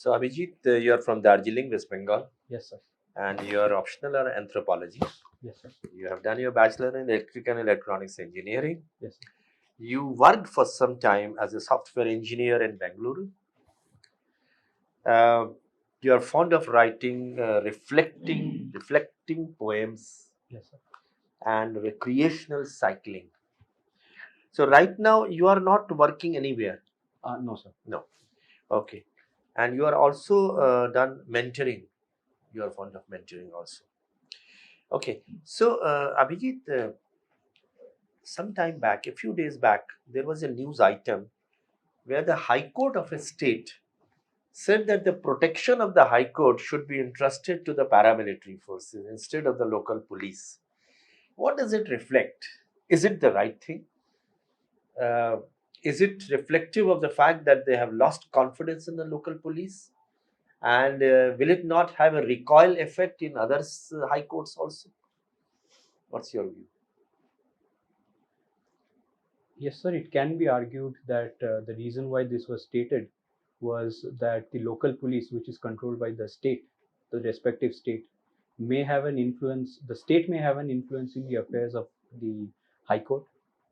So Abhijit, you are from Darjeeling, West Bengal, Yes, sir. and your optional are anthropology. Yes, sir. You have done your bachelor in electrical and electronics engineering. Yes, sir. You worked for some time as a software engineer in Bangalore. Uh, you are fond of writing, reflecting poems Yes, sir. and recreational cycling. So right now you are not working anywhere. No, sir. No. Okay. And you are also done mentoring. You are fond of mentoring also. Okay. So Abhijit, some time back, a few days back, there was a news item where the High Court of a state said that the protection of the High Court should be entrusted to the paramilitary forces instead of the local police. What does it reflect? Is it the right thing? Uh, is it reflective of the fact that they have lost confidence in the local police? And will it not have a recoil effect in other high courts also? What's your view? Yes, sir. It can be argued that the reason why this was stated was that the local police, which is controlled by the state, the respective state, may have an influence. The state may have an influence in the affairs of the High Court.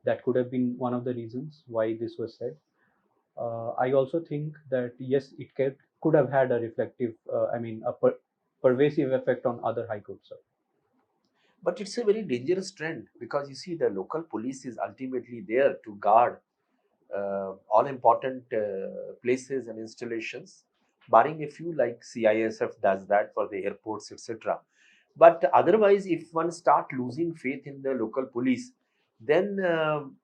That could have been one of the reasons why this was said. I also think that yes, could have had a reflective, pervasive effect on other high courts, sir. But it's a very dangerous trend because you see, the local police is ultimately there to guard all important places and installations, barring a few like CISF does that for the airports, etc. But otherwise, if one start losing faith in the local police, then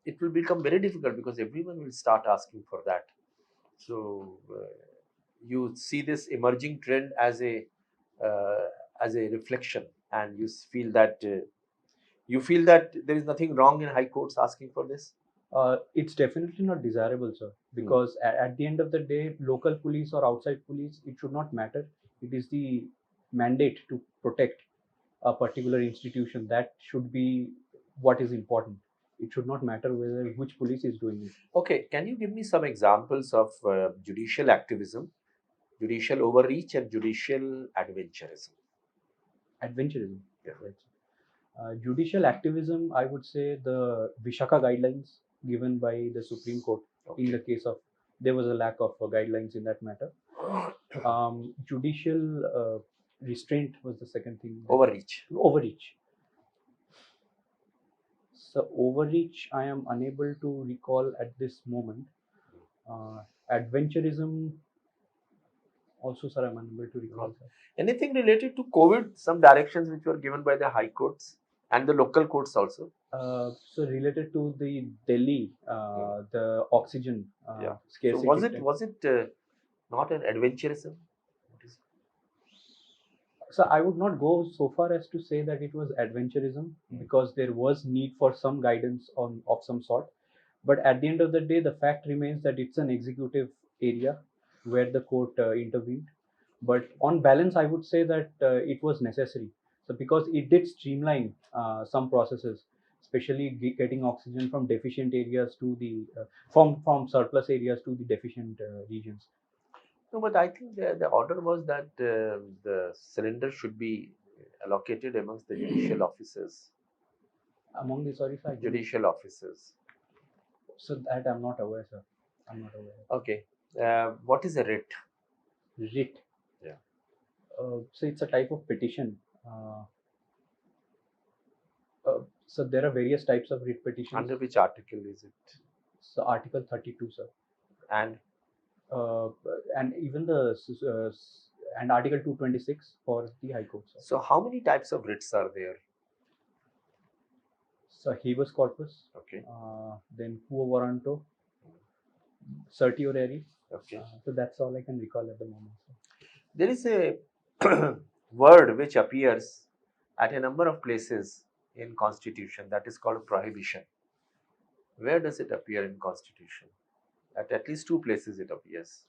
it will become very difficult because everyone will start asking for that. So you see this emerging trend uh, as a reflection, and you feel that there is nothing wrong in high courts asking for this. It's definitely not desirable, sir, Hmm. because at the end of the day, local police or outside police, it should not matter. It is the mandate to protect a particular institution that should be what is important. It should not matter whether which police is doing it. Okay, can you give me some examples of judicial activism, judicial overreach, and judicial adventurism? Adventurism, Yeah. right? Judicial activism, I would say the Vishaka guidelines given by the Supreme Court in the Okay. case of there was a lack of guidelines in that matter. Judicial restraint was the second thing. Overreach. Overreach. So overreach, I am unable to recall at this moment. Adventurism, also, sir, I'm unable to recall. Sir. Anything related to COVID, some directions which were given by the high courts and the local courts also. So related to the Delhi, the oxygen Yeah. So scarcity. was it not an adventurism? What is So I would not go so far as to say that it was adventurism because there was need for some guidance on of some sort. But at the end of the day, the fact remains that it's an executive area where the court intervened. But on balance, I would say that it was necessary. So because it did streamline some processes, especially getting oxygen from deficient areas to the from surplus areas to the deficient regions. No, but I think the order was that the cylinder should be allocated amongst the judicial officers. Among the sorry, sir, I didn't- Judicial officers. so that I'm not aware, sir. I'm not aware. Okay. What is a writ? Writ. Yeah. So it's a type of petition. So there are various types of writ petitions. Under which article is it? So Article 32, sir. And Uh, and even the and Article 226 for the High Court, sir. so, how many types of writs are there? So habeas corpus, Okay. then quo warranto, certiorari. Okay. So that's all I can recall at the moment, sir. There is a word which appears at a number of places in Constitution that is called prohibition. Where does it appear in Constitution? At least two places it appears.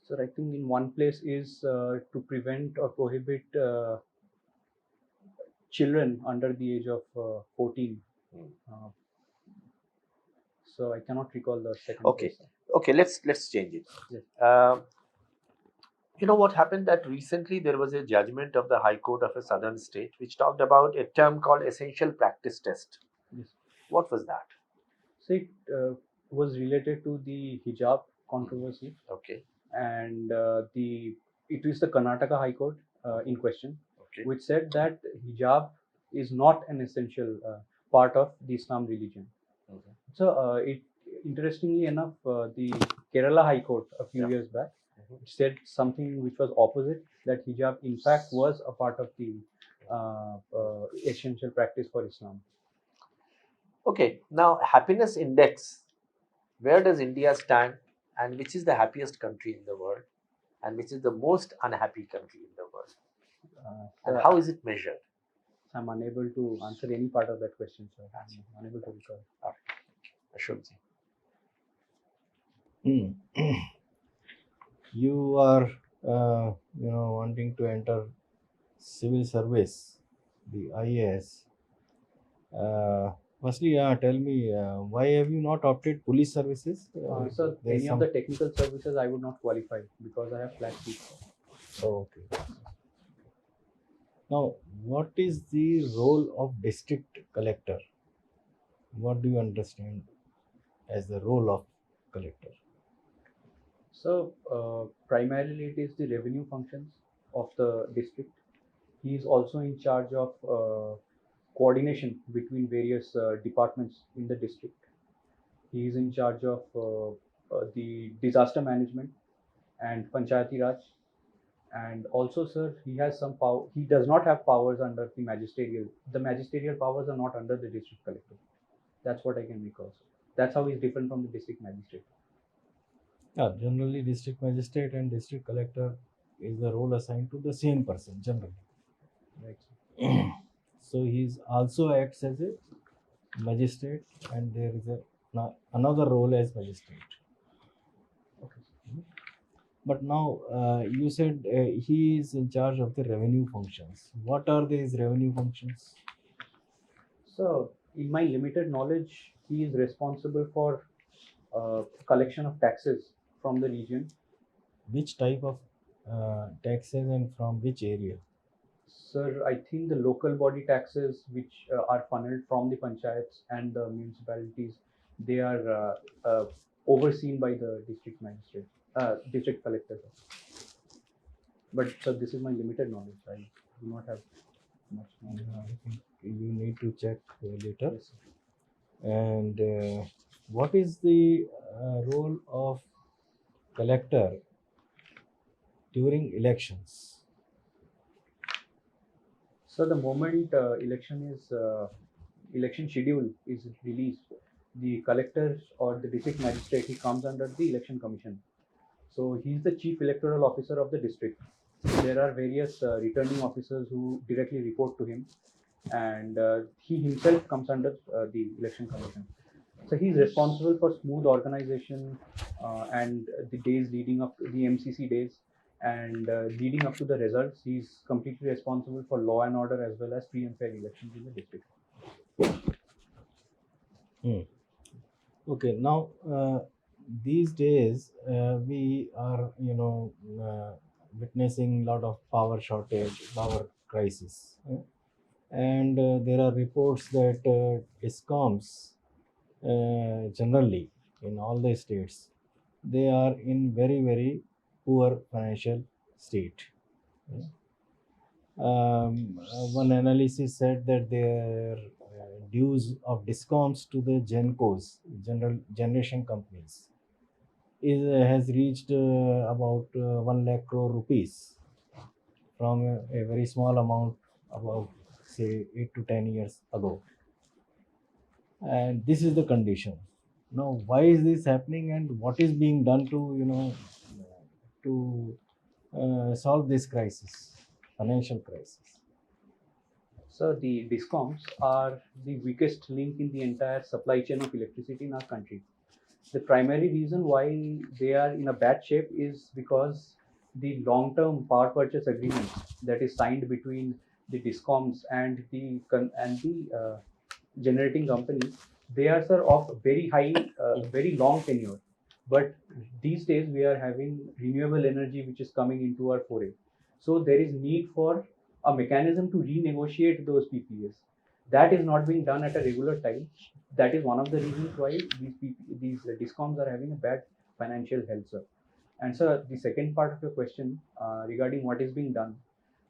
So I think in one place is to prevent or prohibit children under the age of 14. Hmm. So I cannot recall the second Okay. case. Okay, let's change it. Yes. You know what happened, that recently there was a judgment of the High Court of a southern state which talked about a term called essential practice test. Yes. What was that? So it was related to the hijab controversy, Okay. and it is the Karnataka High Court in question, Okay. which said that hijab is not an essential part of the Islam religion. Mhm. So interestingly enough, the Kerala High Court a few Yeah. years back Mhm. said something which was opposite, that hijab in fact was a part of the essential practice for Islam. Okay, now happiness index. Where does India stand, and which is the happiest country in the world, and which is the most unhappy country in the world, and So how is it measured? I'm unable to answer any part of that question, sir. I'm unable to recall. Ashok ji. You are, wanting to enter civil service, the IAS. Firstly, tell me, why have you not opted police services? So there is any of the technical services I would not qualify because I have flat seats. Oh, okay. Now, what is the role of district collector? What do you understand as the role of collector? So primarily it is the revenue functions of the district. He is also in charge of coordination between various departments in the district. He is in charge of the disaster management and Panchayati Raj. And also, sir, he has some power. He does not have powers under the magisterial. The magisterial powers are not under the district collector. That's what I can recall. Sir. That's how he's different from the district magistrate. Yeah, generally, district magistrate and district collector is the role assigned to the same person generally. Right. So he also acts as a magistrate, and there is another role as magistrate. Okay. But now you said he is in charge of the revenue functions. What are these revenue functions? So, in my limited knowledge, he is responsible for collection of taxes from the region. Which type of taxes and from which area? Sir, I think the local body taxes, which are funneled from the panchayats and the municipalities, they are overseen by the district magistrate, district collector. But sir, this is my limited knowledge. I do not have much knowledge. I think you need to check later. Yes, sir. And what is the role of collector during elections? So the moment election schedule is released, the collector or the district magistrate, he comes under the election commission. So he is the chief electoral officer of the district. There are various returning officers who directly report to him, and he himself comes under the election commission. So he is responsible for smooth organization and the days leading up to the MCC days, and leading up to the results. He is completely responsible for law and order as well as free and fair elections in the district. Okay, now these days we are, witnessing a lot of power shortage, power crisis, and there are reports that discoms generally in all the states, they are in very poor financial state. One analysis said that their dues of discoms to the gencos, generation companies, has reached about 1 lakh crore rupees from a very small amount about say 8 to 10 years ago. And this is the condition. Now, why is this happening, and what is being done to solve this crisis, financial crisis? So the discoms are the weakest link in the entire supply chain of electricity in our country. The primary reason why they are in a bad shape is because the long-term power purchase agreement that is signed between the discoms and the generating companies, They are, sir, of very high, very long tenure. But these days we are having renewable energy which is coming into our foray. So there is need for a mechanism to renegotiate those PPAs. That is not being done at a regular time. That is one of the reasons why these discoms are having a bad financial health, sir. And sir, the second part of your question regarding what is being done,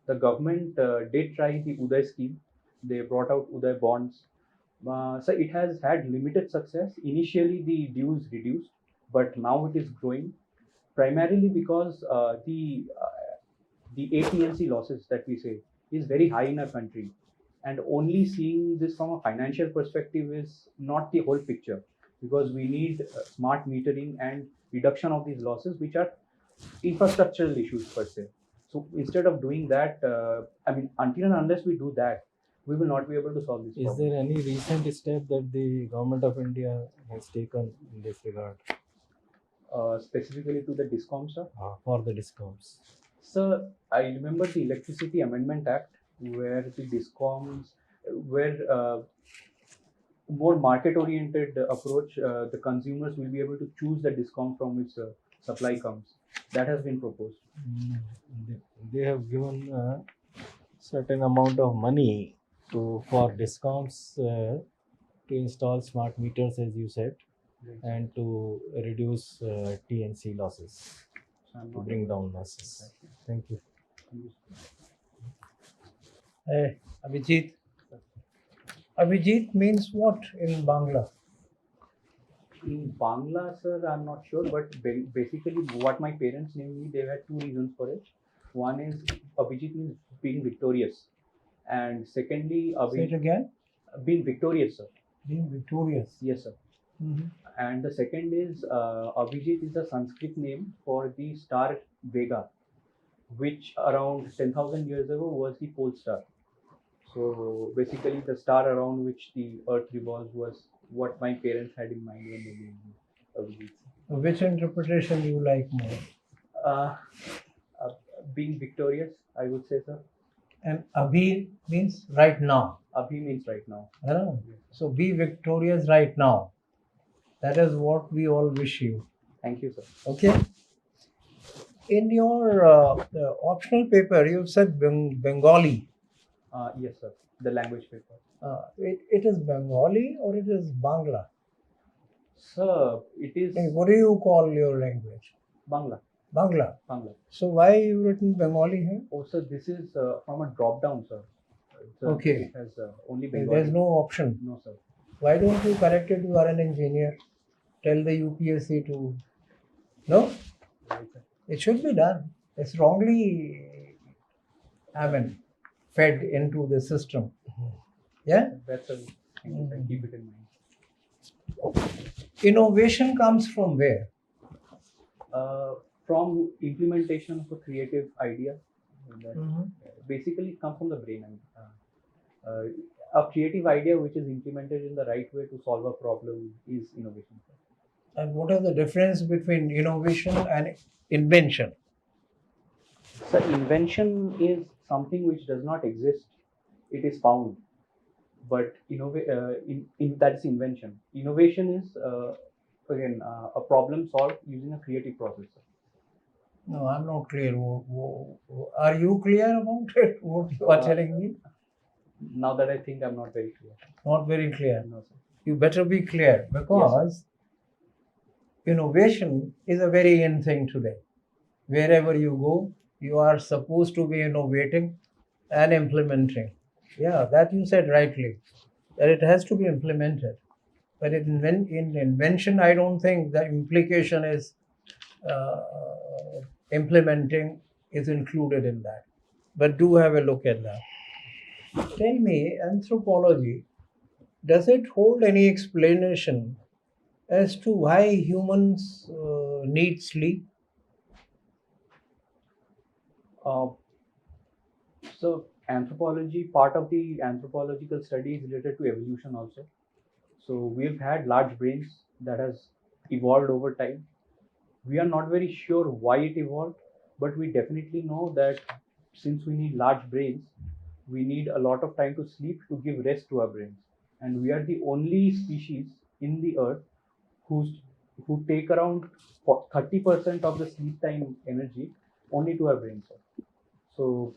the government did try the Uday scheme. They brought out Uday bonds. So it has had limited success. Initially, the dues reduced, but now it is growing primarily because the AT&C losses that we say is very high in our country, and only seeing this from a financial perspective is not the whole picture, because we need smart metering and reduction of these losses, which are infrastructural issues per se. So instead of doing that, I mean, until and unless we do that, we will not be able to solve this Is problem. there any recent step that the government of India has taken in this regard Specifically to the DISCOM, sir. for the discoms? Sir, I remember the Electricity Amendment Act, where the DISCOMs, where more market-oriented approach, the consumers will be able to choose the DISCOM from which supply comes. That has been proposed. Mm, they have given a certain amount of money for discoms to install smart meters, as you said, and to reduce TNC losses, So I'm to not bring aware. down losses. Thank you. Abhijit. Abhijit means what in Bangla? In Bangla, sir, I'm not sure, but basically what my parents named me, they had two reasons for it. One is Abhijit means being victorious, and secondly, Say it again. being victorious, sir. Being victorious. Yes, sir. Mhm. And the second is Abhijit is a Sanskrit name for the star Vega, which around 10,000 years ago was the pole star. So basically, the star around which the Earth revolves was what my parents had in mind when they named me Abhijit. Which interpretation you like more? Uh, uh, Being victorious, I would say, sir. And Abhi means right now. Abhi means right now. Huh? So be victorious right now. That is what we all wish you. Thank you, sir. Okay. In your optional paper, you said Bengali. Yes, sir. The language paper. It is Bengali or it is Bangla? Sir, it is Hey, what do you call your language? Bangla. Bangla. Bangla. So why you written Bengali here? Oh, sir, this is from a drop down, sir. Okay. It has only Bengali. There's no option. No, sir. Why don't you correct it? You are an engineer. Tell the UPSC to. No, Right, sir. it should be done. It's wrongly, I mean, fed into the system. Yeah? That's a thing. I keep it in mind. Innovation comes from where? From implementation of a creative idea, that Mhm. basically it comes from the brain. A creative idea which is implemented in the right way to solve a problem is innovation. And what is the difference between innovation and invention? So invention is something which does not exist; it is found. But that is invention. Innovation is again a problem solved using a creative process. No, I'm not clear. Are you clear about it? What you are telling me? Now that I think, I'm not very clear. Not very clear. No, sir. You better be clear because innovation is a very in thing today. Wherever you go, you are supposed to be innovating and implementing. Yeah, that you said rightly, that it has to be implemented. But in invention, I don't think the implication is uh, implementing is included in that. But do have a look at that. Tell me, anthropology, does it hold any explanation as to why humans need sleep? So anthropology, part of the anthropological study is related to evolution also. So we've had large brains that has evolved over time. We are not very sure why it evolved, but we definitely know that since we need large brains, we need a lot of time to sleep to give rest to our brains. and we are the only species in the earth who take around 30% of the sleep time energy only to our brain. So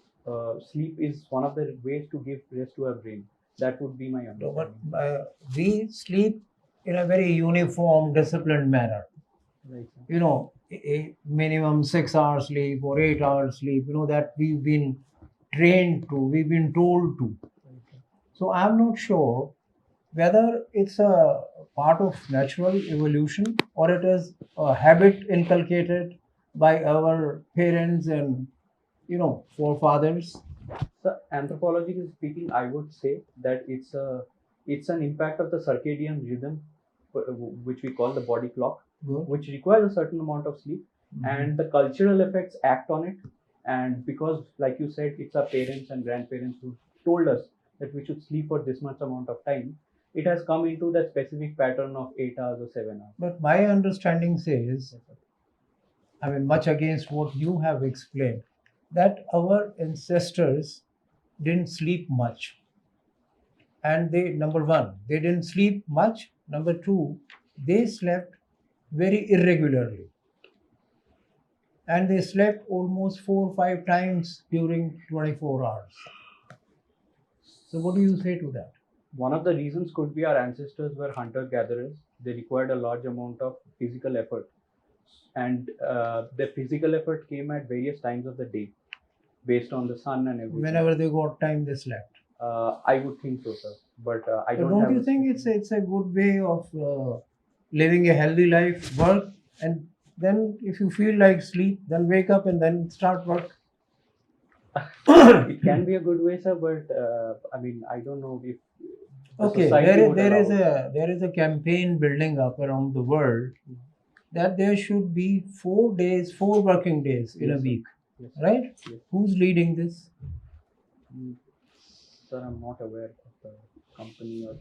sleep is one of the ways to give rest to our brain. That would be my No, but understanding. we sleep in a very uniform, disciplined manner. Right. You know, a minimum 6 hours sleep or 8 hours sleep, you know, that we've been trained to, we've been told to. So I'm not sure whether it's a part of natural evolution or it is a habit inculcated by our parents and, you know, forefathers. So anthropologically speaking, I would say that it's an impact of the circadian rhythm, which we call the body clock, Good. which requires a certain amount of sleep, and the cultural effects act on it. And because, like you said, it's our parents and grandparents who told us that we should sleep for this much amount of time, it has come into that specific pattern of 8 hours or 7 hours. But my understanding says, Yes, sir. I mean, much against what you have explained, that our ancestors didn't sleep much. And they, number one, they didn't sleep much. Number two, they slept very irregularly. And they slept almost 4 or 5 times during 24 hours. So, what do you say to that? One of the reasons could be our ancestors were hunter gatherers. They required a large amount of physical effort, and the physical effort came at various times of the day based on the sun and everything. Whenever they got time, they slept. I would think so, sir. But I So don't don't have you a think specific- it's a good way of living a healthy life, work, and then if you feel like sleep, then wake up and then start work? it can be a good way, sir, but I mean, I don't know if the Okay, society would there is allow it. there is a campaign building up around the world that there should be 4 days, 4 working days in a Yes, sir. week, Yes, right? Yes. Who's leading this? Mm, Sir, I'm not aware of the company or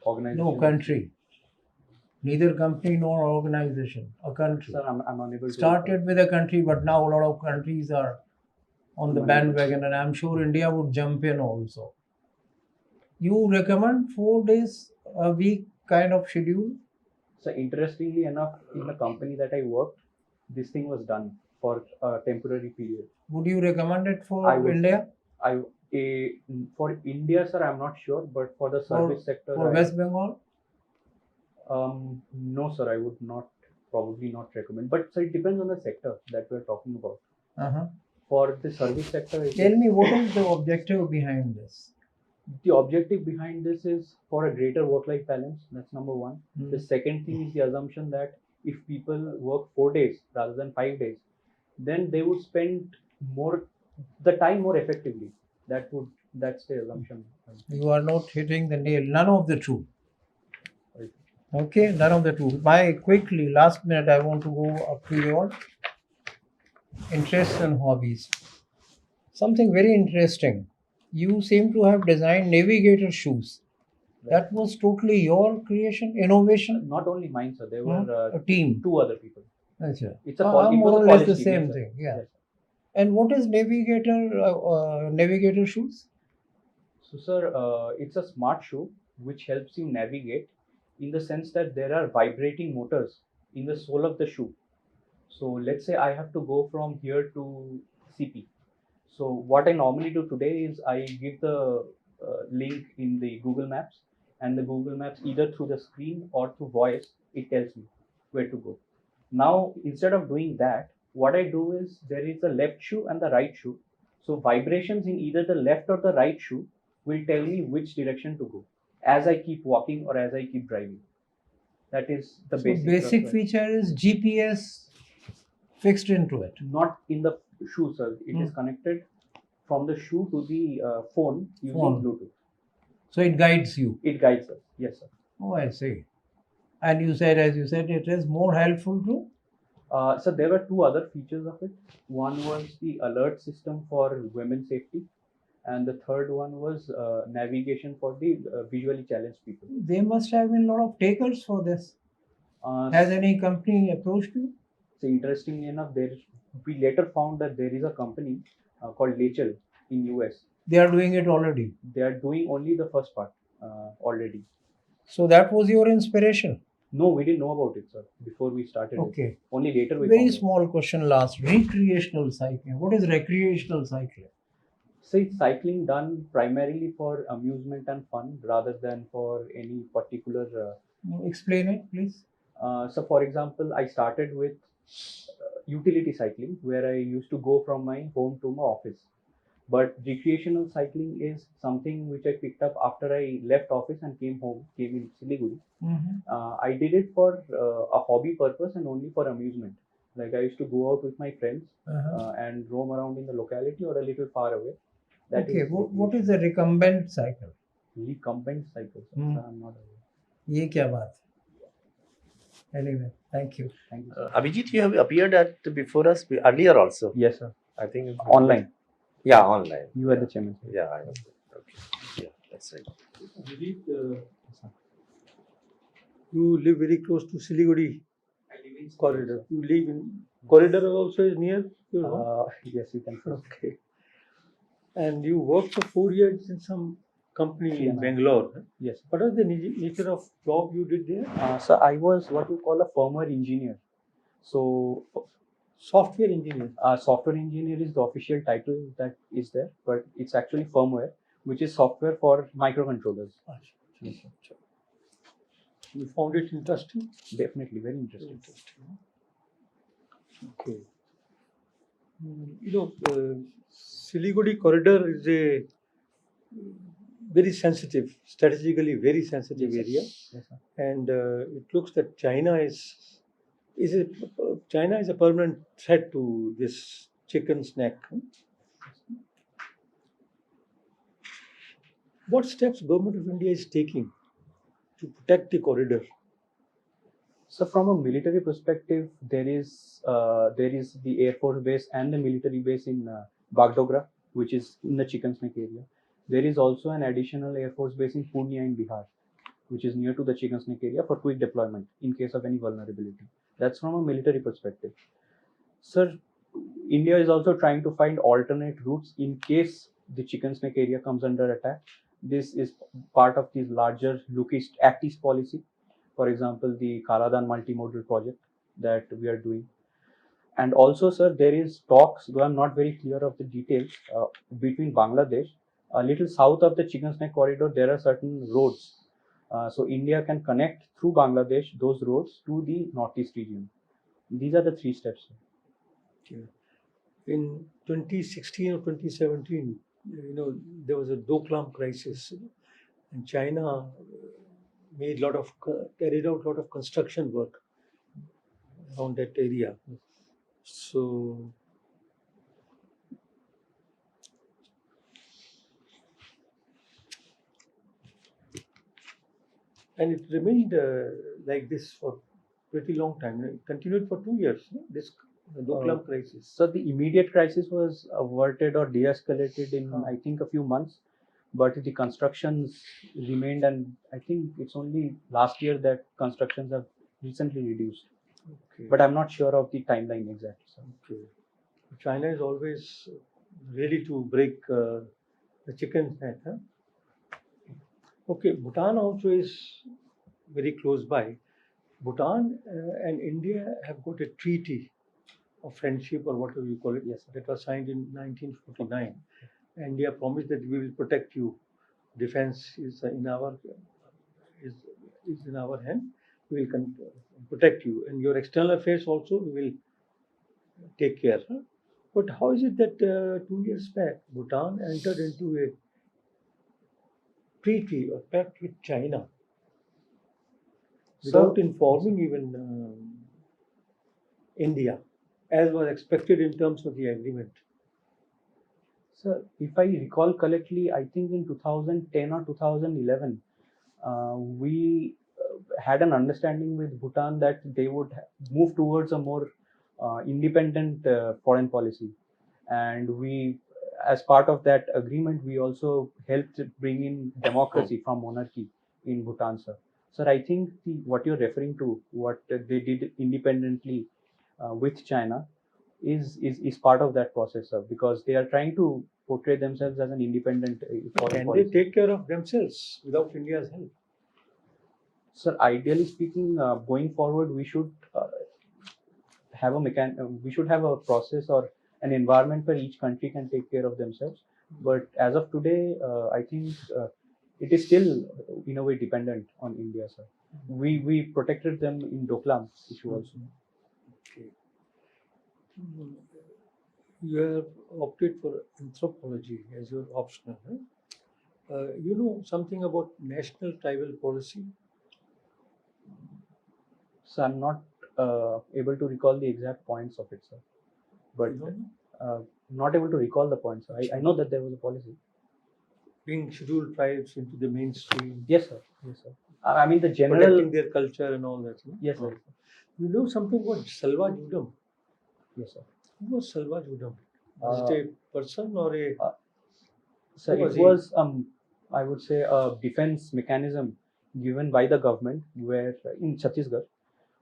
organization. No country, neither company nor organization, a country. Sir, I'm unable to. Started with a country, but now a lot of countries are on the Unable. bandwagon, and I'm sure India would jump in also. You recommend 4 days a week kind of schedule? So interestingly enough, in the company that I worked, this thing was done for a temporary period. Would you recommend it for I would. India? I for India, sir, I'm not sure, but for the service sector, For West Bengal? no, sir, I would not probably not recommend. But sir, it depends on the sector that we're talking about. Uh-huh. For the service sector, Tell me, what is the objective behind this? the objective behind this is for a greater work-life balance. That's number one. Hmm. The second thing is the assumption that if people work 4 days rather than 5 days, then they would spend the time more effectively. That's the assumption. You are not hitting the nail. None of the two. Right. Okay, none of the two. By quickly, last minute, I want to go up to your interests and hobbies. Something very interesting. You seem to have designed navigator shoes. That was totally your creation, innovation, Not only mine, sir. There huh? were A team. two other people. Achha. It's a More it was a or less college the team, same yes, sir. thing. Yeah. Yes, sir. And what is navigator shoes? So, sir, it's a smart shoe which helps you navigate in the sense that there are vibrating motors in the sole of the shoe. So, let's say I have to go from here to CP. So, what I normally do today is I give the link in the Google Maps, and the Google Maps, either through the screen or through voice, it tells me where to go. Now, instead of doing that, what I do is there is a left shoe and the right shoe. So vibrations in either the left or the right shoe will tell me which direction to go as I keep walking or as I keep driving. That is the So basic. basic of it. feature is GPS fixed into it. Not in the shoe, sir. It is connected from the shoe to the phone using Phone. Bluetooth. So it guides you. It guides us. Yes, sir. Oh, I see. And you said, as you said, it is more helpful to. So there were two other features of it. One was the alert system for women's safety, and the third one was navigation for the visually challenged people. There must have been a lot of takers for this. Has any company approached you? So interestingly enough, we later found that there is a company called Lachel in US. They are doing it already. They are doing only the first part. already. So that was your inspiration. No, we didn't know about it, sir, before we started. it. Okay. Only later we Very found out. small question last. Recreational cycling. What is recreational cycling? So it's cycling done primarily for amusement and fun rather than for any particular. Explain it, please. So, for example, I started with utility cycling, where I used to go from my home to my office. But recreational cycling is something which I picked up after I left office and came home, came in Siliguri. I did it for a hobby purpose and only for amusement. Like I used to go out with my friends and roam around in the locality or a little far away. That Okay. is What is a recumbent cycle? recumbent cycle. Sir. Hmm. Sir, I'm not aware. ये क्या बात है? Anyway, thank you. Thank you. Sir. Abhijit, you have appeared at before us earlier also. Yes, sir. I think it's Online. Yeah, online. You are the chairman. Sir. Yeah, I know. Okay. Yeah, that's right. You live very close to Siliguri corridor. You live in corridor also is near your home. Yes, you can. Say. Okay. And you worked for 4 years in some company in Yeah. Bangalore. huh? Yes. What was the nature of job you did there? So I was what you call a firmware engineer. So Software engineer. software engineer is the official title that is there, but it's actually firmware, which is software for microcontrollers. You found it interesting? Definitely very interesting. Okay. Siliguri corridor is a very sensitive, strategically very sensitive area, Yes, sir. and it looks that China is a permanent threat to this chicken snack. What steps government of India is taking to protect the corridor? So from a military perspective, there is the Air Force base and the military base in Bagdogra, which is in the chicken snake area. There is also an additional Air Force base in Purnia in Bihar, which is near to the chicken snake area for quick deployment in case of any vulnerability. That's from a military perspective. Sir, India is also trying to find alternate routes in case the chicken snake area comes under attack. This is part of the larger Look East, Act East policy. For example, the Kaladan multimodal project that we are doing. And also, sir, there is talks, though I'm not very clear of the details, between Bangladesh, a little south of the chicken snake corridor, there are certain roads. So India can connect through Bangladesh those roads to the northeast region. These are the 3 steps. Sir. In 2016 or 2017, there was a Doklam crisis, and China carried out a lot of construction work around that area. So and it remained like this for pretty long time. It continued for 2 years. This Doklam crisis. So the immediate crisis was averted or de-escalated in, I think, a few months, but the constructions remained, and I think it's only last year that constructions have recently reduced. Okay. But I'm not sure of the timeline exactly. So. Okay. China is always ready to break the chicken neck. Huh? Okay, Bhutan also is very close by. Bhutan and India have got a treaty of friendship or whatever you call it. Yes, that was signed in 1949. India promised that we will protect you. Defense is in our hand. We will protect you, and your external affairs also we will take care. Huh? But how is it that 2 years back Bhutan entered into a treaty or pact with China without informing even India, as was expected in terms of the agreement? So, if I recall correctly, I think in 2010 or 2011, we had an understanding with Bhutan that they would move towards a more independent foreign policy. And we, as part of that agreement, we also helped bring in democracy from monarchy in Bhutan, sir. Sir, I think what you're referring to, what they did independently with China, is part of that process, sir, because they are trying to portray themselves as an independent foreign Can they policy. take care of themselves without India's help? Sir, ideally speaking, going forward, we should have we should have a process or an environment where each country can take care of themselves. But as of today, I think it is still in a way dependent on India, sir. We protected them in Doklam issue also. Okay. Mm, You have opted for anthropology as your optional. Huh? You know something about national tribal policy? So I'm not able to recall the exact points of it, sir. But You don't know? not able to recall the points. Sir. I know that there was a policy. Bring scheduled tribes into the mainstream, Yes, sir. Yes, sir. I mean the general. protecting their culture and all that. No? Yes, sir. You know something about Salwa Judam? Yes, sir. Who was Salwa Judam? Was it a person or a? So Who it was he? was, I would say, a defense mechanism given by the government, where in Chhattisgarh,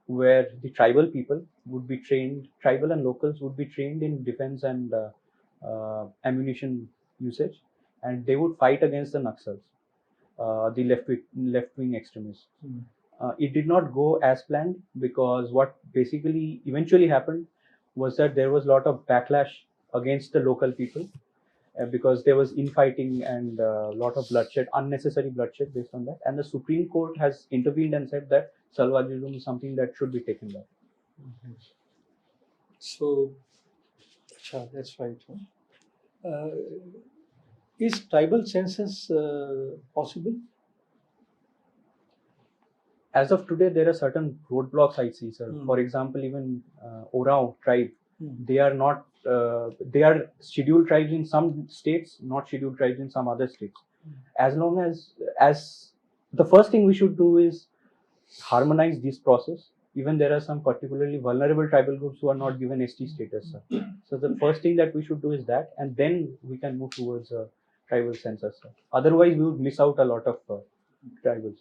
where the tribal people would be trained, tribal and locals would be trained in defense and ammunition usage, and they would fight against the Naxals, the left wing extremists. Hmm. It did not go as planned, because what basically eventually happened was that there was a lot of backlash against the local people, because there was infighting and a lot of bloodshed, unnecessary bloodshed based on that. And the Supreme Court has intervened and said that Salwa Judum is something that should be taken back. So, acha, that's right. Huh? Is tribal census possible? As of today, there are certain roadblocks I see, sir. Hmm. For example, even Orao tribe, Hmm. they are not, they are scheduled tribes in some states, not scheduled tribes in some other states. As long as the first thing we should do is harmonize this process. Even there are some particularly vulnerable tribal groups who are not given ST status, sir. So the first thing that we should do is that, and then we can move towards a tribal census, sir. Otherwise, we would miss out a lot of tribals.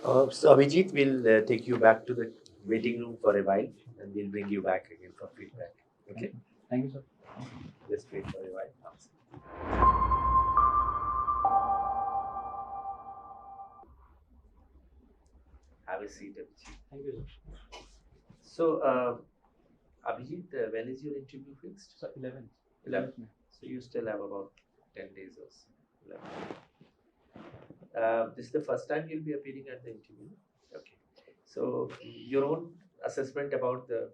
So Abhijit will take you back to the waiting room for a while, and we'll bring you back again for feedback. Okay, Thank you, sir. just wait for a while. Have a seat, Abhijit. Thank you, sir. So, Abhijit, when is your interview fixed? So 11th. 11th. May. So you still have about 10 days or so. 11. This is the first time you'll be appearing at the interview. Okay. So your own assessment about the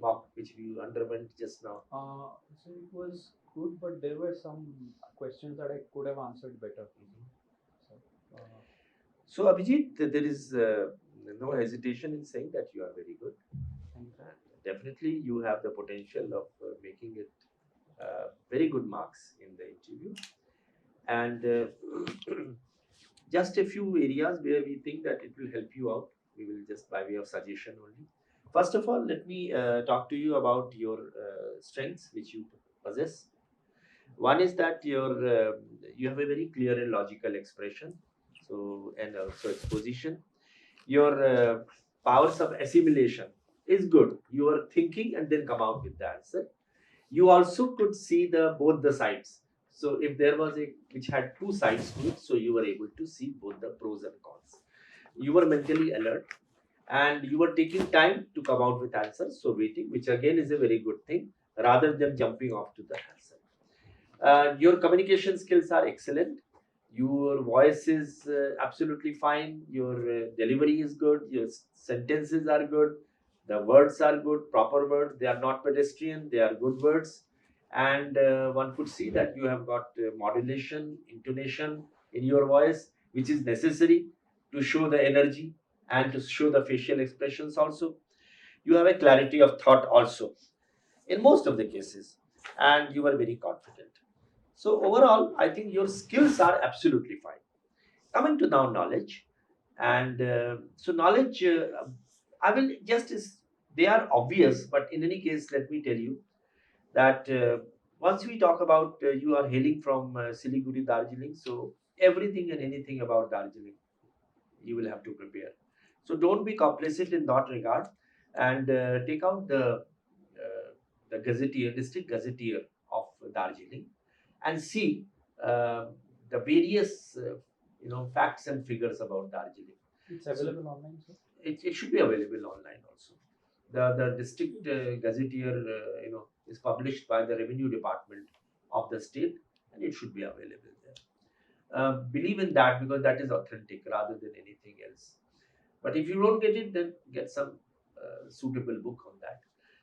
mock which you underwent just now. So it was good, but there were some questions that I could have answered better. So Abhijit, there is no hesitation in saying that you are very good. And definitely you have the potential of making it very good marks in the interview. And just a few areas where we think that it will help you out. We will just by way of suggestion only. First of all, let me talk to you about your strengths which you possess. One is that you have a very clear and logical expression, so and also exposition. Your powers of assimilation is good. You are thinking and then come out with the answer. You also could see both the sides. So if there was a which had two sides to it, so you were able to see both the pros and cons. You were mentally alert, and you were taking time to come out with answers. So waiting, which again is a very good thing, rather than jumping off to the answer. Your communication skills are excellent. Your voice is absolutely fine. Your delivery is good. Your sentences are good. The words are good, proper words. They are not pedestrian. They are good words. And one could see that you have got modulation, intonation in your voice, which is necessary to show the energy and to show the facial expressions also. You have a clarity of thought also in most of the cases, and you are very confident. So overall, I think your skills are absolutely fine. Coming to now knowledge, and so knowledge, I will just they are obvious, but in any case, let me tell you that once we talk about you are hailing from Siliguri, Darjeeling, so everything and anything about Darjeeling, you will have to prepare. So don't be complacent in that regard. and take out the gazetteer, district gazetteer of Darjeeling, and see uh, the various facts and figures about Darjeeling. It's available online, sir. It should be available online also. The district gazetteer is published by the revenue department of the state, and it should be available there. Believe in that because that is authentic rather than anything else. But if you don't get it, then get some suitable book on that.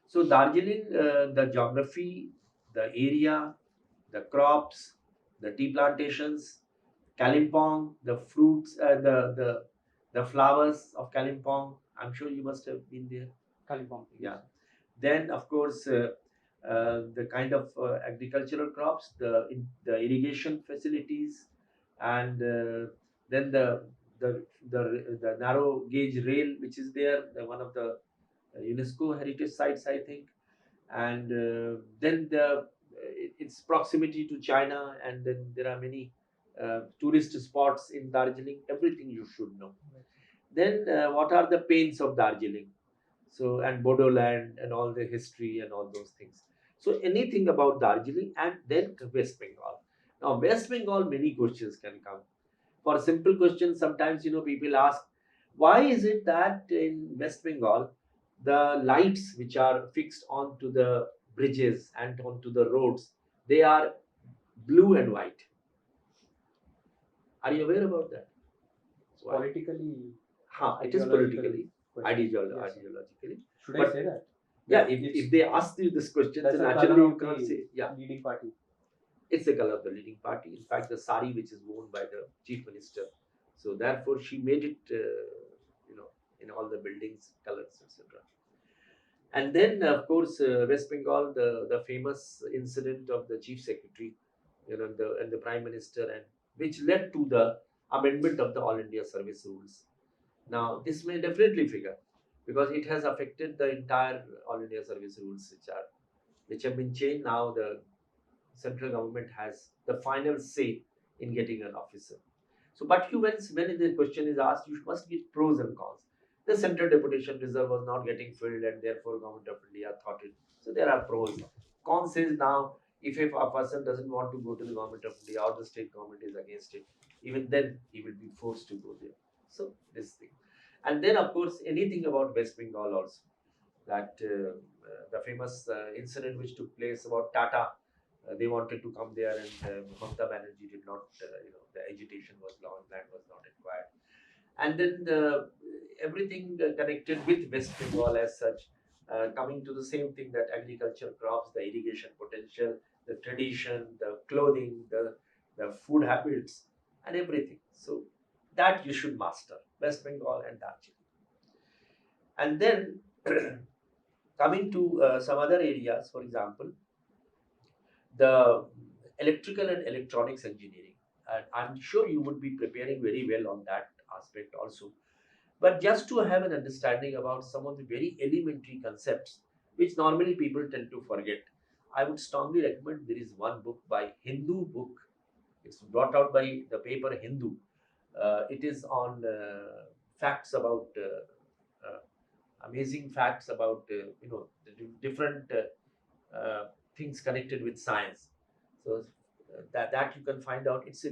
So Darjeeling, the geography, the area, the crops, the tea plantations, Kalimpong, the fruits, the flowers of Kalimpong. I'm sure you must have been there. Kalimpong. Yeah. Then of course the kind of agricultural crops, the irrigation facilities, and then the narrow gauge rail which is there, one of the UNESCO heritage sites, I think, and then its proximity to China, and then there are many tourist spots in Darjeeling. Everything you should know. Then what are the pains of Darjeeling? So, and Bodoland and all the history and all those things. So anything about Darjeeling, and then West Bengal. Now West Bengal, many questions can come. For a simple question, sometimes people ask, why is it that in West Bengal the lights which are fixed onto the bridges and onto the roads, they are blue and white? Are you aware about that? Why? Politically, It is ideological politically, question. Yes, sir. ideologically. Should But- I say that? Yeah, That it's- if they ask you this question, that's then the naturally colour you of can't the say, yeah, leading party. it's the color of the leading party. In fact, the sari which is worn by the chief minister. So therefore, she made it, in all the buildings, colors, etc. And then, of course, West Bengal, the famous incident of the chief secretary, and the prime minister, and which led to the amendment of the All India Service Rules. Now, this may definitely figure because it has affected the entire All India Service Rules, which have been changed. Now the central government has the final say in getting an officer. So, but when the question is asked, you must give pros and cons. The Central Deputation Reserve was not getting filled, and therefore Government of India thought it. So there are pros. Cons is now if a person doesn't want to go to the Government of India or the state government is against it, even then he will be forced to go there. So this thing, and then of course anything about West Bengal also, that the famous incident which took place about Tata. They wanted to come there, and Mamata Banerjee did not. The agitation was long, land was not acquired, and then everything connected with West Bengal as such, coming to the same thing, that agriculture crops, the irrigation potential, the tradition, the clothing, the food habits, and everything. So that you should master, West Bengal and Darjeeling, and then coming to some other areas, for example, the electrical and electronics engineering. And I'm sure you would be preparing very well on that aspect also. But just to have an understanding about some of the very elementary concepts, which normally people tend to forget, I would strongly recommend there is one book by Hindu book. It's brought out by the paper Hindu. It is on facts about amazing facts about the different things connected with science. So that you can find out. It's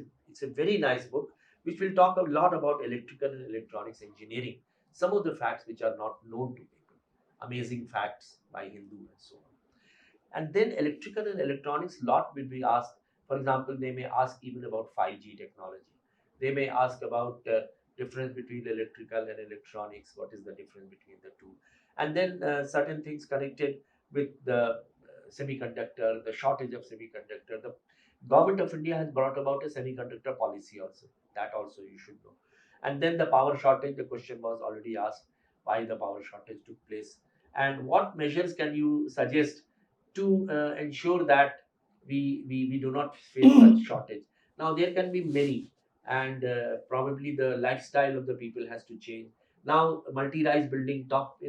a very nice book which will talk a lot about electrical and electronics engineering. Some of the facts which are not known to people. Amazing facts by Hindu and so on. And then electrical and electronics, lot will be asked. For example, they may ask even about 5G technology. They may ask about difference between electrical and electronics. What is the difference between the two? And then certain things connected with the semiconductor, the shortage of semiconductor. The government of India has brought about a semiconductor policy also. That also you should know. And then the power shortage, the question was already asked, why the power shortage took place, and what measures can you suggest to ensure that we do not face such shortage. Now there can be many, and probably the lifestyle of the people has to change. Now multi-rise building, top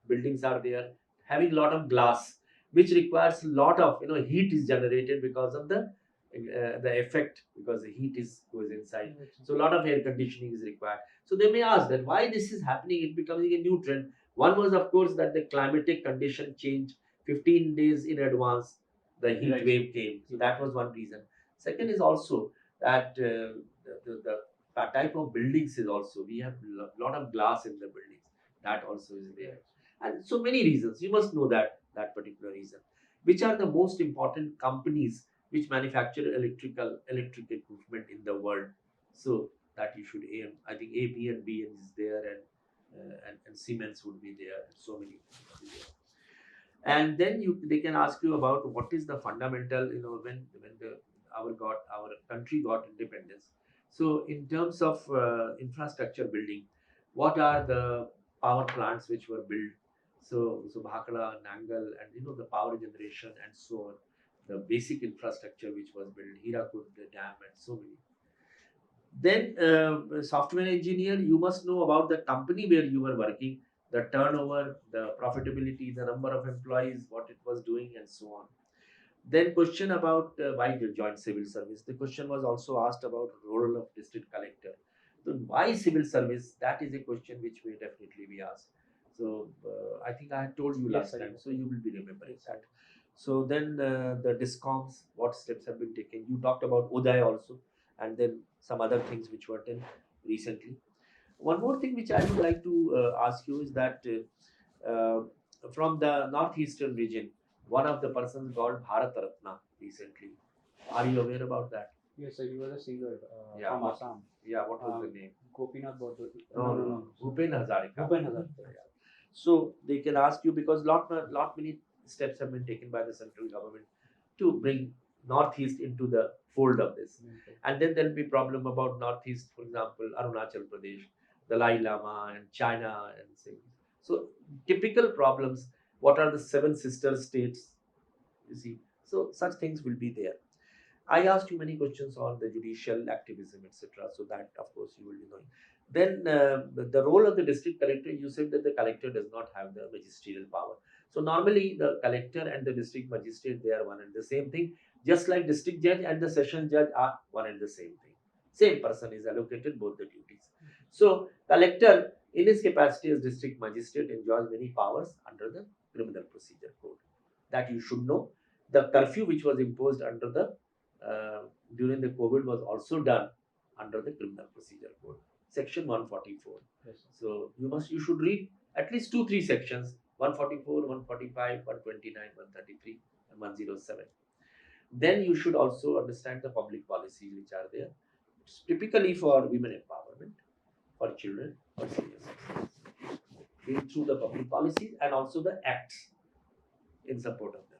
buildings are there having a lot of glass, which requires a lot of heat is generated because of the effect, because the heat is goes inside. So a lot of air conditioning is required. So they may ask that why this is happening. It becoming a new trend. One was, of course, that the climatic condition changed 15 days in advance. The heat Right. wave came. So that was one reason. Second is also that the type of buildings is also, we have lot of glass in the buildings. That also is there. And so many reasons. You must know that particular reason. Which are the most important companies which manufacture electric equipment in the world? So that you should aim. I think AP and BN is there, and Siemens would be there, and so many would be there. And then they can ask you about what is the fundamental, when our country got independence. So in terms of infrastructure building, what are the power plants which were built? So Bhakra, Nangal, and the power generation and so on. The basic infrastructure which was built, Hirakud, the dam, and so many. Then, software engineer, you must know about the company where you were working, the turnover, the profitability, the number of employees, what it was doing, and so on. Then, question about why you joined civil service. The question was also asked about role of district collector. So, why civil service? That is a question which may definitely be asked. So, I think I had told you Yes, last sir, time, yes. so you will be remembering that. So then the discoms, what steps have been taken? You talked about Uday also, and then some other things which were done recently. One more thing which I would like to ask you is that from the northeastern region, one of the persons got Bharat Ratna recently. Are you aware about that? Yes, sir, he was a singer Yeah, from what- Assam. Yeah, what was the Um, name? Gopinath Bordoli. No. Bhupen Hazarika. Bhupen Hazarika. Yeah. So they can ask you, because lot many steps have been taken by the central government to bring northeast into the fold of this. And then there'll be problem about northeast, for example, Arunachal Pradesh, Dalai Lama, and China, and things. So typical problems. What are the seven sister states? You see, so such things will be there. I asked you many questions on the judicial activism, etc. So that, of course, you will be knowing. Then the role of the district collector, you said that the collector does not have the magisterial power. So normally the collector and the district magistrate, they are one and the same thing. Just like district judge and the session judge are one and the same thing. Same person is allocated both the duties. So collector, in his capacity as district magistrate, enjoys many powers under the criminal procedure code. That you should know. The curfew which was imposed under the during the COVID was also done under the criminal procedure code, section 144. Yes, sir. So you should read at least 2-3 sections: 144, 145, 129, 133, and 107. Then you should also understand the public policies which are there. It's typically for women empowerment, for children, for senior citizens. Read through the public policies and also the acts in support of them.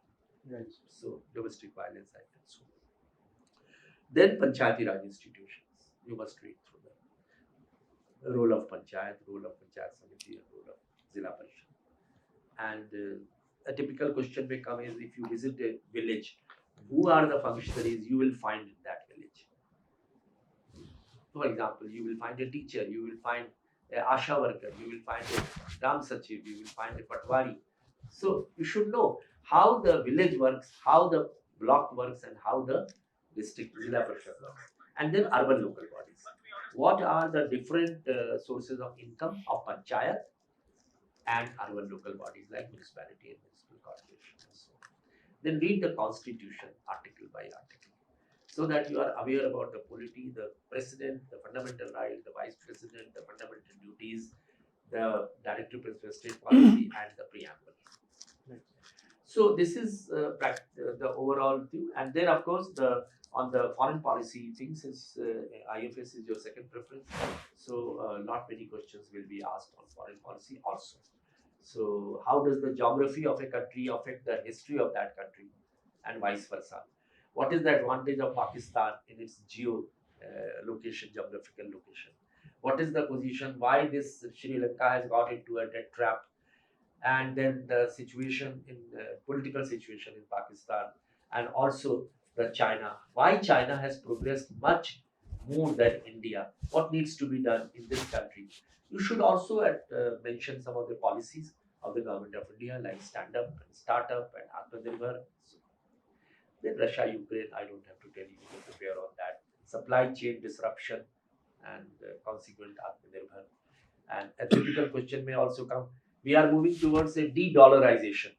Right. So domestic violence act and so on. Then Panchayati Raj institutions, you must read through them. The role of Panchayat, role of Panchayat Samiti, and role of Zilla Parishad. And a typical question may come is, if you visit a village, who are the functionaries you will find in that village? For example, you will find a teacher, you will find a Asha worker, you will find a Ram Sachiv, you will find a Patwari. So you should know how the village works, how the block works, and how the district Zilla Parishad works. And then urban local bodies. What are the different sources of income of Panchayat and urban local bodies like municipality and municipal corporation and so on. Then read the constitution article by article, so that you are aware about the polity, the president, the fundamental right, the vice president, the fundamental duties, the directive principal state policy, and the preamble. So this is the overall thing. And then, of course, on the foreign policy things is IFS is your second preference. So not many questions will be asked on foreign policy also. So how does the geography of a country affect the history of that country, and vice versa? What is the advantage of Pakistan in its geographical location? What is the position? Why this Sri Lanka has got into a debt trap? And then the situation in political situation in Pakistan, and also the China. Why China has progressed much more than India? What needs to be done in this country? You should also mention some of the policies of the government of India, like stand up and startup and Atmanirbhar. Then Russia, Ukraine, I don't have to tell you to prepare on that. Supply chain disruption and consequent Atmanirbhar. And a typical question may also come: we are moving towards a de-dollarization.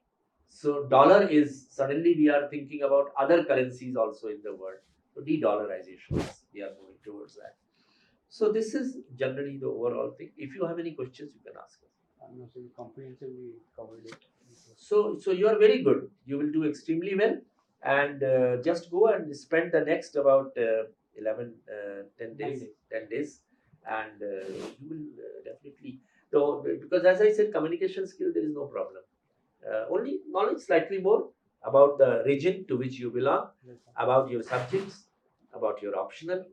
So dollar is suddenly we are thinking about other currencies also in the world. So de-dollarization, we are moving towards that. So this is generally the overall thing. If you have any questions, you can ask us. No, so you comprehensively covered it. So you are very good. You will do extremely well, and just go and spend the next about 11, 10 days, 10 days, and you will definitely. So because as I said, communication skill there is no problem. Only knowledge slightly more about the region to which you belong, about your subjects, about your optional,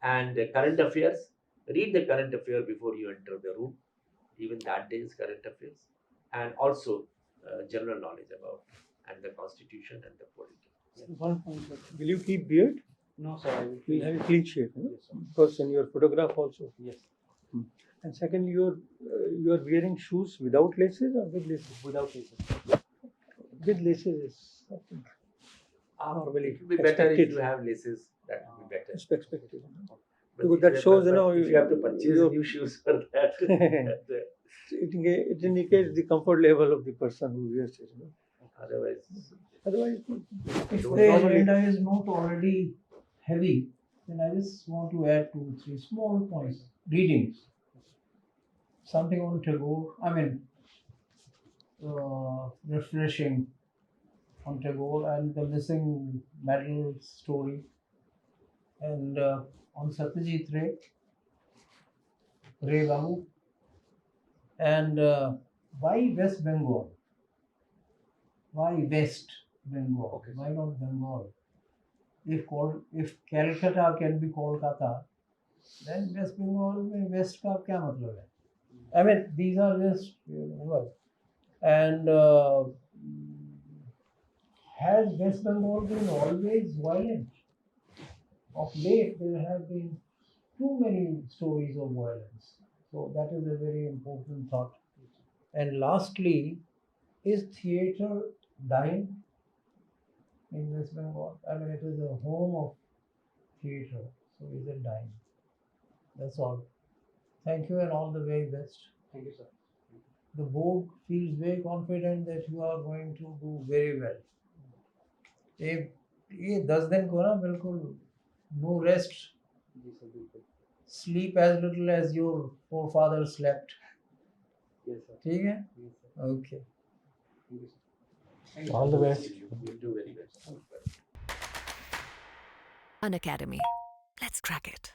and current affairs. Read the current affair before you enter the room, even that day's current affairs, and also general knowledge about and the constitution and the politics. One point, sir. Will you keep beard? No, sir, I will. Will you have a clean shave? Huh? Yes, sir. Because in your photograph also. Yes, And second, you're wearing shoes without laces or with laces? without laces. With laces is, I think, normally It will be better if expected. you have laces. That would be better. It's expected. But Because if that you have shows, to- you know, if you have to purchase you- new shoes for that. It indicates the comfort level of the person who wears it. You know? Otherwise, Otherwise, If Don't the normally- agenda is not already heavy, then I just want to add 2, 3 small points. Readings. Something on Tagore. I mean, refreshing on Tagore and the missing medal story. And on Satyajit Ray Babu. And why West Bengal? Why West Bengal? Okay. Why not Bengal? If Calcutta can be Kolkata, then West Bengal में West का क्या मतलब है? I mean, these are just well, and has West Bengal been always violent? Of late, there have been too many stories of violence. So that is a very important thought. And lastly, is theatre dying in West Bengal? I mean, it is a home of theatre. So is it dying? That's all. Thank you and all the very best. Thank you, sir. The board feels very confident that you are going to do very well. ये 10 दिन को ना बिल्कुल no rest, जी sir, बिल्कुल. sleep as little as your forefathers slept. Yes, sir. ठीक है? Yes, sir. Okay. Thank you, sir. Thank you, All sir. the best. you will do very well. An academy. Let's crack it.